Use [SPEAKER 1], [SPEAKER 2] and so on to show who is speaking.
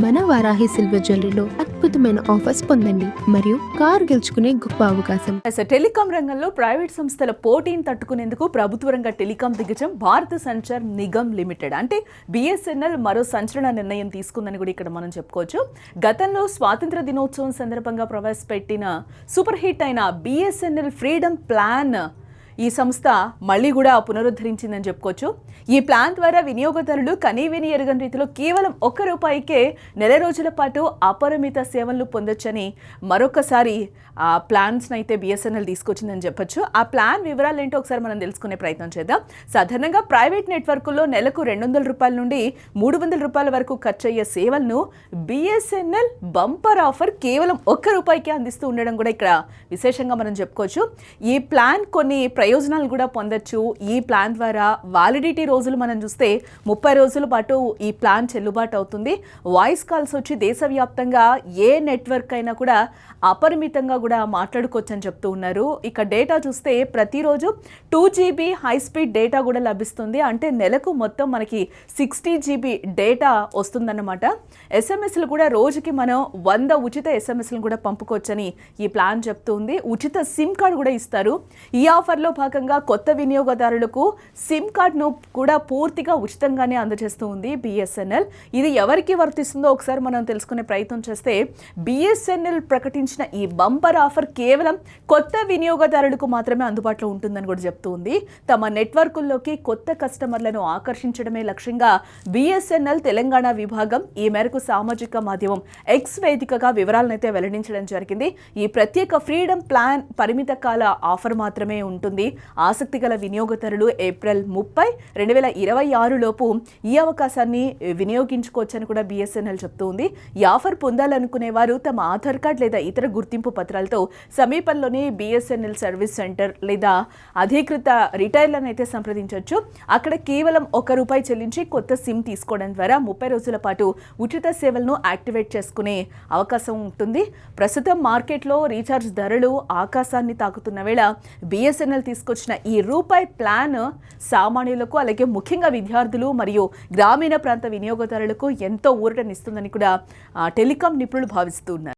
[SPEAKER 1] మన వారాహి సిల్వర్ జ్యువెలరీలో అద్భుతమైన ఆఫర్స్ పొందండి మరియు కారు గెలుచుకునే గొప్ప అవకాశం.
[SPEAKER 2] టెలికాం రంగంలో ప్రైవేట్ సంస్థల పోటీని తట్టుకునేందుకు ప్రభుత్వ రంగ టెలికాం దిగ్గజం భారత సంచార్ నిగమ్ లిమిటెడ్ అంటే బిఎస్ఎన్ఎల్ మరో సంచలన నిర్ణయం తీసుకుందని కూడా ఇక్కడ మనం చెప్పుకోవచ్చు. గతంలో స్వాతంత్ర దినోత్సవం సందర్భంగా ప్రవేశపెట్టిన సూపర్ హిట్ అయిన బిఎస్ఎన్ఎల్ ఫ్రీడమ్ ప్లాన్ ఈ సంస్థ మళ్ళీ కూడా పునరుద్ధరించిందని చెప్పుకోవచ్చు. ఈ ప్లాన్ ద్వారా వినియోగదారులు కనీవిని ఎరుగని రీతిలో కేవలం ₹1కే నెల రోజుల పాటు అపరిమిత సేవలను పొందొచ్చని మరొకసారి ఆ ప్లాన్స్ని అయితే బిఎస్ఎన్ఎల్ తీసుకొచ్చిందని చెప్పొచ్చు. ఆ ప్లాన్ వివరాలు ఏంటో ఒకసారి మనం తెలుసుకునే ప్రయత్నం చేద్దాం. సాధారణంగా ప్రైవేట్ నెట్వర్క్లో నెలకు ₹200 నుండి ₹300 వరకు ఖర్చు అయ్యే సేవలను బిఎస్ఎన్ఎల్ బంపర్ ఆఫర్ కేవలం ₹1కే అందిస్తూ ఉండడం కూడా ఇక్కడ విశేషంగా మనం చెప్పుకోవచ్చు. ఈ ప్లాన్ కొన్ని ప్రయోజనాలు కూడా పొందొచ్చు. ఈ ప్లాన్ ద్వారా వాలిడిటీ రోజులు మనం చూస్తే 30 రోజుల పాటు ఈ ప్లాన్ చెల్లుబాటు అవుతుంది. వాయిస్ కాల్స్ వచ్చి దేశవ్యాప్తంగా ఏ నెట్వర్క్ అయినా కూడా అపరిమితంగా కూడా మాట్లాడుకోవచ్చు అని చెప్తూ ఉన్నారు. ఇక డేటా చూస్తే ప్రతిరోజు 2 GB హై స్పీడ్ డేటా కూడా లభిస్తుంది. అంటే నెలకు మొత్తం మనకి 60 GB డేటా వస్తుందన్నమాట. ఎస్ఎంఎస్లు కూడా రోజుకి మనం 100 ఉచిత ఎస్ఎంఎస్లు కూడా పంపుకోవచ్చని ఈ ప్లాన్ చెప్తుంది. ఉచిత సిమ్ కార్డు కూడా ఇస్తారు. ఈ ఆఫర్లో భాగంగా కొత్త వినియోగదారులకు సిమ్ కార్డును కూడా పూర్తిగా ఉచితంగానే అందజేస్తూ ఉంది బిఎస్ఎన్ఎల్. ఇది ఎవరికి వర్తిస్తుందో ఒకసారి మనం తెలుసుకునే ప్రయత్నం చేస్తే బిఎస్ఎన్ఎల్ ప్రకటించిన ఈ బంపర్ ఆఫర్ కేవలం కొత్త వినియోగదారులకు మాత్రమే అందుబాటులో ఉంటుందని కూడా చెప్తూ ఉంది. తమ నెట్వర్కుల్లోకి కొత్త కస్టమర్లను ఆకర్షించడమే లక్ష్యంగా బిఎస్ఎన్ఎల్ తెలంగాణ విభాగం ఈ మేరకు సామాజిక మాధ్యమం ఎక్స్ వేదికగా వివరాలను అయితే వెల్లడించడం జరిగింది. ఈ ప్రత్యేక ఫ్రీడమ్ ప్లాన్ పరిమిత కాల ఆఫర్ మాత్రమే ఉంటుంది. ఆసక్తి గల వినియోగదారులు ఏప్రిల్ 30, 2026 లోపు ఈ అవకాశాన్ని వినియోగించుకోవచ్చని కూడా బిఎస్ఎన్ఎల్ చెప్తూ ఉంది. ఈ ఆఫర్ పొందాలనుకునే వారు తమ ఆధార్ కార్డ్ లేదా ఇతర గుర్తింపు పత్రాలతో సమీపంలోని బిఎస్ఎన్ఎల్ సర్వీస్ సెంటర్ లేదా అధికృత రిటైలర్లను అయితే సంప్రదించవచ్చు. అక్కడ కేవలం ₹1 చెల్లించి కొత్త సిమ్ తీసుకోవడం ద్వారా 30 రోజుల పాటు ఉచిత సేవలను యాక్టివేట్ చేసుకునే అవకాశం ఉంటుంది. ప్రస్తుతం మార్కెట్లో రీఛార్జ్ ధరలు ఆకాశాన్ని తాకుతున్న వేళ బిఎస్ఎన్ఎల్ తీసుకొచ్చిన ఈ రూపాయి ప్లాన్ సామాన్యులకు అలాగే ముఖ్యంగా విద్యార్థులు మరియు గ్రామీణ ప్రాంత వినియోగదారులకు ఎంతో ఊరటనిస్తుందని కూడా టెలికాం నిపుణులు భావిస్తున్నారు.